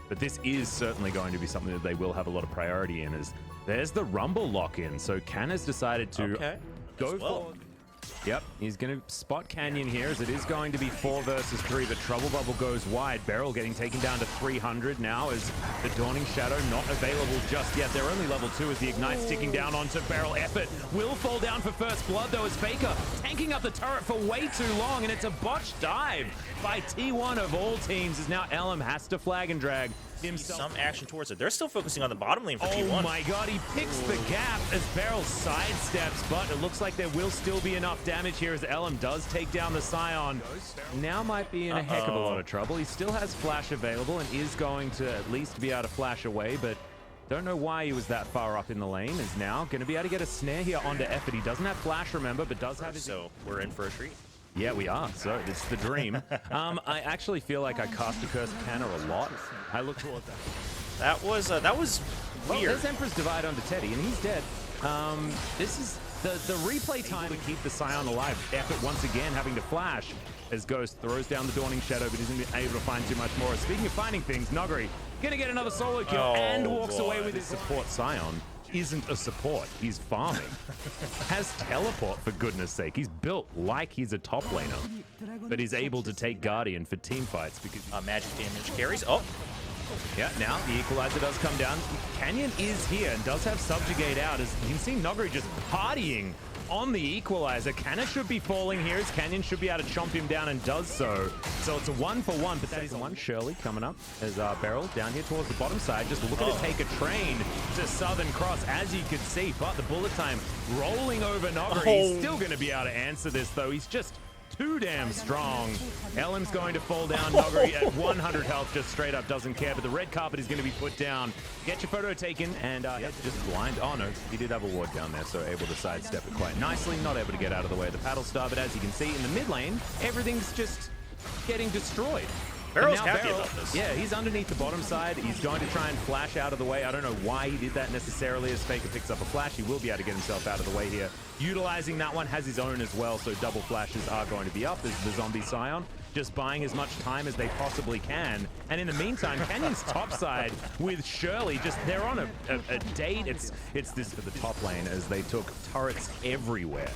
But this is certainly going to be something that they will have a lot of priority in, as there's the Rumble lock-in. So Can has decided to go for... Yep, he's going to spot Canyon here, as it is going to be 4 versus 3, but Trouble Bubble goes wide. Beryl getting taken down to 300 now, as the Dawning Shadow not available just yet. They're only level 2 as the Ignite's ticking down onto Beryl. Effort will fall down for first blood, though, as Faker tanking up the turret for way too long, and it's a botched dive by T1 of all teams, as now Elm has to flag and drag himself. Some action towards it. They're still focusing on the bottom lane for T1. Oh my god, he picks the gap as Beryl sidesteps, but it looks like there will still be enough damage here as Elm does take down the Scion. Now might be in a heck of a lot of trouble. He still has flash available and is going to at least be able to flash away, but don't know why he was that far up in the lane. Is now going to be able to get a snare here onto Effort. He doesn't have flash, remember, but does have his... So we're in for a treat. Yeah, we are. So it's the dream. I actually feel like I cast the Curse Canner a lot. I look towards that. That was weird. Well, there's Emperor's Divide onto Teddy, and he's dead. This is the replay time to keep the Scion alive. Effort once again having to flash as Ghost throws down the Dawning Shadow, but isn't able to find too much more. Speaking of finding things, Noguri gonna get another solo kill and walks away with his support. Scion isn't a support, he's farming. Has teleport, for goodness sake. He's built like he's a top laner, but he's able to take Guardian for team fights because magic damage carries. Oh, yeah, now the Equalizer does come down. Canyon is here and does have Subjugate out, as you can see Noguri just partying on the Equalizer. Canna should be falling here, as Canyon should be able to chomp him down and does so. So it's a 1-for-1, but that is a one. Shirley coming up as Beryl down here towards the bottom side. Just looking to take a train to Southern Cross, as you can see. But the bullet time rolling over Noguri. He's still going to be able to answer this, though. He's just too damn strong. Ellen's going to fall down. Noguri at 100 health, just straight up doesn't care. But the red carpet is going to be put down. Get your photo taken, and just blind. Oh no, he did have a ward down there, so able to sidestep it quite nicely. Not able to get out of the way of the paddle star, but as you can see in the mid lane, everything's just getting destroyed. Beryl's happy about this. Yeah, he's underneath the bottom side. He's going to try and flash out of the way. I don't know why he did that necessarily, as Faker picks up a flash. He will be able to get himself out of the way here. Utilizing that one, has his own as well, so double flashes are going to be up. There's the zombie Scion, just buying as much time as they possibly can. And in the meantime, Canyon's top side with Shirley, just they're on a date. It's this for the top lane, as they took turrets everywhere.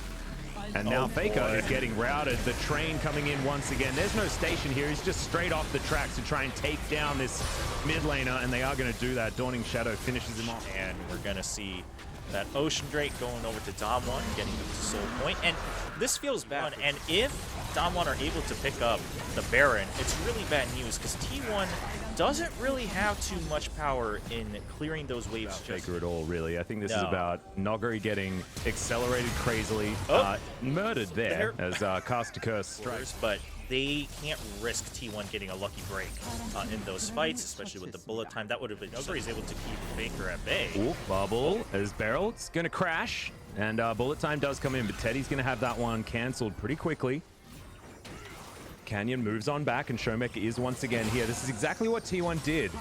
And now Faker is getting routed. The train coming in once again. There's no station here. He's just straight off the tracks to try and take down this mid laner, and they are going to do that. Dawning Shadow finishes him off. And we're going to see that Ocean Drake going over to Damwon, getting to Soul Point. And this feels bad. And if Damwon are able to pick up the Baron, it's really bad news, because T1 doesn't really have too much power in clearing those waves. Faker at all, really. I think this is about Noguri getting accelerated crazily, murdered there as Cast a Curse strikes. But they can't risk T1 getting a lucky break in those fights, especially with the bullet time. That would have been Noguri's able to keep Faker at bay. Ooh, bubble as Beryl's going to crash, and bullet time does come in, but Teddy's going to have that one cancelled pretty quickly. Canyon moves on back, and Showmaker is once again here. This is exactly what T1 did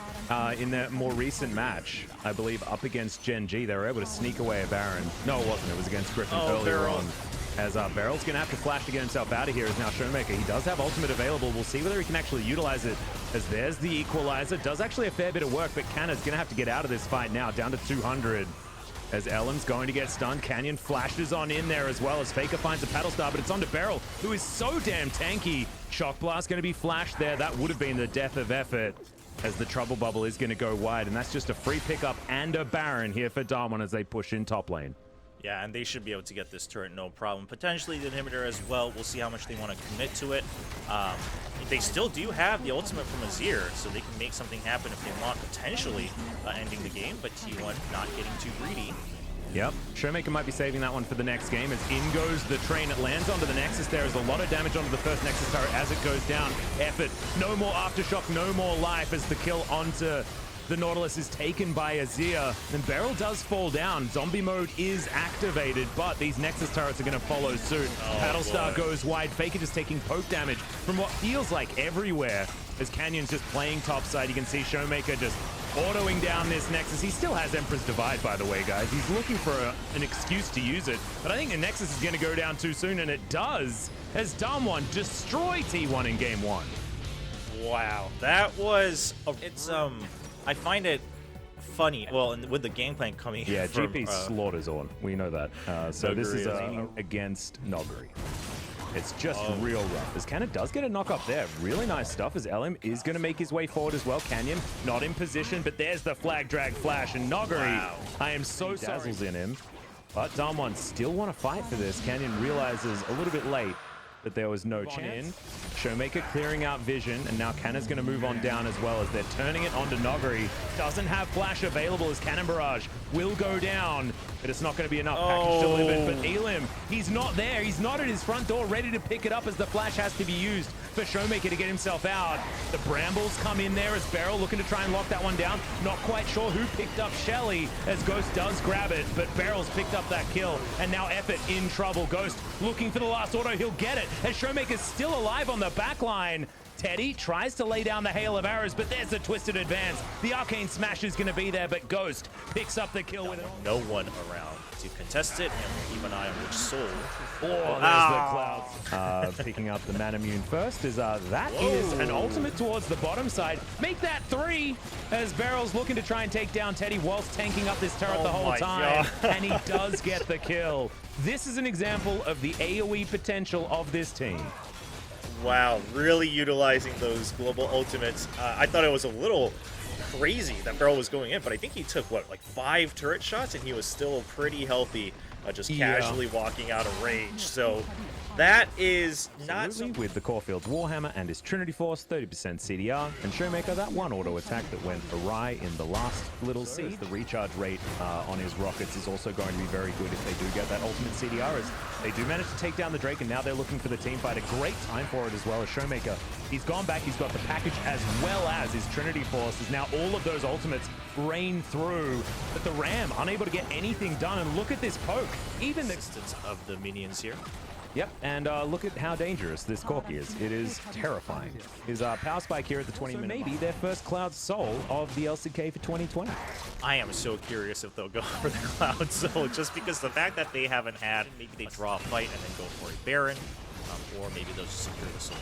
in their more recent match, I believe, up against Gen G. They were able to sneak away a Baron. No, it wasn't. It was against Griffin earlier on. As Beryl's going to have to flash to get himself out of here, as now Showmaker. He does have ultimate available. We'll see whether he can actually utilize it, as there's the Equalizer. Does actually a fair bit of work, but Canna's going to have to get out of this fight now, down to 200. As Ellen's going to get stunned. Canyon flashes on in there, as well as Faker finds a paddle star, but it's onto Beryl, who is so damn tanky. Shock Blast going to be flashed there. That would have been the death of Effort, as the Trouble Bubble is going to go wide, and that's just a free pickup and a Baron here for Damwon as they push in top lane. Yeah, and they should be able to get this turret no problem. Potentially the inhibitor as well. We'll see how much they want to commit to it. They still do have the ultimate from Azir, so they can make something happen if they want, potentially ending the game, but T1 not getting too greedy. Yep, Showmaker might be saving that one for the next game, as in goes the train. It lands onto the Nexus. There is a lot of damage onto the first Nexus turret as it goes down. Effort, no more Aftershock, no more life, as the kill onto the Nautilus is taken by Azir. And Beryl does fall down. Zombie mode is activated, but these Nexus turrets are going to follow suit. Battlestar goes wide. Faker just taking poke damage from what feels like everywhere, as Canyon's just playing topside. You can see Showmaker just autoing down this Nexus. He still has Emperor's Divide, by the way, guys. He's looking for an excuse to use it, but I think the Nexus is going to go down too soon, and it does, as Damwon destroy T1 in game 1. Wow, that was I find it funny. Well, and with the gangplank coming Yeah, from, GP slaughters on. We know that. So this is against Noguri. It's just real rough. As Cannon does get a knock up there. Really nice stuff as LM is going to make his way forward as well. Canyon not in position, but there's the flag drag flash. And Noguri, I am so dazzles in him. But Damwon still want to fight for this. Canyon realizes a little bit late that there was no chance. Showmaker clearing out vision, and now Cannon's going to move on down as well as they're turning it onto Noguri. Doesn't have flash available as Cannon Barrage will go down, but it's not going to be enough package delivered. But Elim, he's not there. He's not at his front door ready to pick it up as the flash has to be used for Showmaker to get himself out. The Brambles come in there as Beryl looking to try and lock that one down. Not quite sure who picked up Shelly as Ghost does grab it, but Beryl's picked up that kill, and now Effort in trouble. Ghost looking for the last auto. He'll get it as Showmaker's still alive on the back line. Teddy tries to lay down the hail of arrows, but there's a twisted advance. The arcane smash is going to be there, but Ghost picks up the kill with it. No one around to contest it, and we'll keep an eye on which soul. There's the Clouds picking up the Manamune first. That is an ultimate towards the bottom side. Make that 3 as Beryl's looking to try and take down Teddy whilst tanking up this turret the whole time, and he does get the kill. This is an example of the AoE potential of this team. Wow, really utilizing those global ultimates. I thought it was a little crazy that Beryl was going in, but I think he took, what, like 5 turret shots, and he was still pretty healthy, just casually walking out of range. So that is not with the Caulfield's Warhammer and his Trinity Force, 30% CDR, and Showmaker, that one auto attack that went awry in the last little seed. The recharge rate on his rockets is also going to be very good if they do get that ultimate CDR, as they do manage to take down the Drake, and now they're looking for the team fight. A great time for it as well as Showmaker. He's gone back, he's got the package as well as his Trinity Force, as now all of those ultimates rain through, but the Ram unable to get anything done. And look at this poke, even the distance of the minions here. Yep, and look at how dangerous this Corki is. It is terrifying. His power spike here at the 20-minute maybe their first Cloud Soul of the LCK for 2020. I am so curious if they'll go for the Cloud Soul, just because the fact that they haven't had, maybe they draw a fight and then go for a Baron, or maybe they'll just secure the Soul.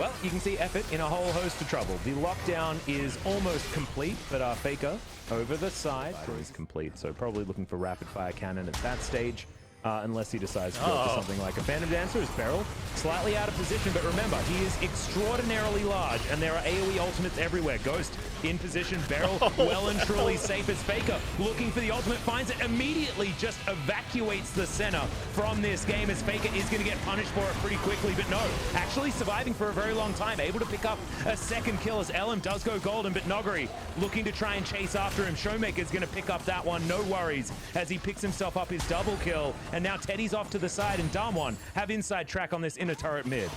Well, you can see Effort in a whole host of trouble. The lockdown is almost complete, but Faker over the side is complete, so probably looking for rapid fire cannon at that stage. Unless he decides to go for something like a Phantom Dancer as Beryl. Slightly out of position, but remember, he is extraordinarily large, and there are AoE ultimates everywhere. Ghost in position, Beryl well and truly safe as Faker. Looking for the ultimate, finds it, immediately just evacuates the center from this game as Faker is going to get punished for it pretty quickly, but no, actually surviving for a very long time, able to pick up a second kill as LM does go golden, but Noguri looking to try and chase after him. Showmaker is going to pick up that one, no worries, as he picks himself up his double kill. And now Teddy's off to the side, and Damwon have inside track on this inner turret mid.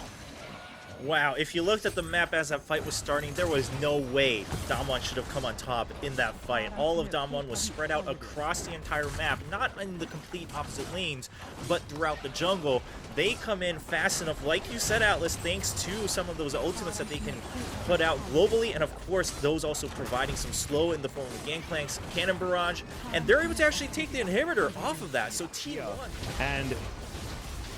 Wow, if you looked at the map as that fight was starting, there was no way Damwon should have come on top in that fight. All of Damwon was spread out across the entire map, not in the complete opposite lanes, but throughout the jungle. They come in fast enough, like you said, Atlas, thanks to some of those ultimates that they can put out globally, and of course, those also providing some slow in the form of gangplanks, cannon barrage, and they're able to actually take the inhibitor off of that. So T1. And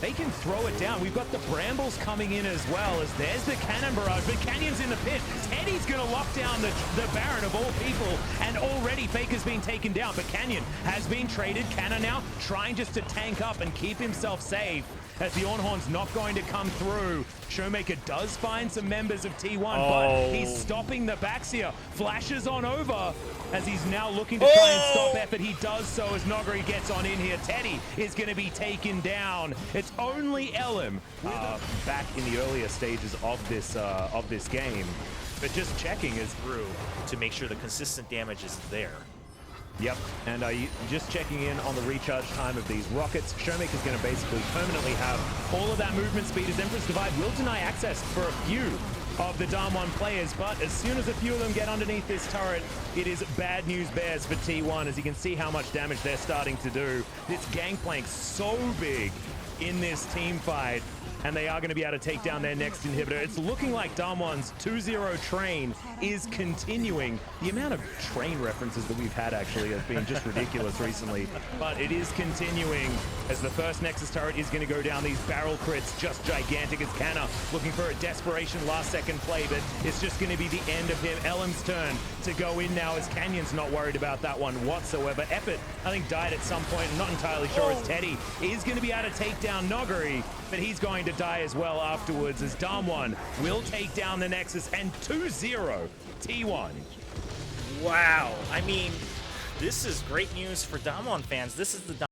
they can throw it down. We've got the Brambles coming in as well, as there's the cannon barrage, but Canyon's in the pit. Teddy's gonna lock down the Baron of all people, and already Faker's been taken down, but Canyon has been traded. Cannon now trying just to tank up and keep himself safe, as the Ornhorn's not going to come through. Showmaker does find some members of T1, but he's stopping the Baxia. Flashes on over as he's now looking to try and stop Effort. He does so as Noguri gets on in here. Teddy is going to be taken down. It's only LM back in the earlier stages of this game, but just checking is through to make sure the consistent damage is there. Yep, and just checking in on the recharge time of these rockets. Showmaker's going to basically permanently have all of that movement speed, as Emperor's Divide will deny access for a few of the Damwon players, but as soon as a few of them get underneath this turret, it is bad news bears for T1, as you can see how much damage they're starting to do. This gangplank's so big in this team fight. and they are going to be able to take down their next inhibitor. It's looking like Damwon's 2-0 train is continuing. The amount of train references that we've had actually has been just ridiculous recently, but it is continuing as the first Nexus turret is going to go down. These barrel crits just gigantic as Canna looking for a desperation last-second play, but it's just going to be the end of him. Ellen's turn to go in now as Canyon's not worried about that one whatsoever. Epit, I think, died at some point. I'm not entirely sure as Teddy is going to be able to take down Nogari, but he's going to die as well afterwards as Damwon will take down the Nexus and 2-0 T1. Wow. I mean, this is great news for Damwon fans. This is the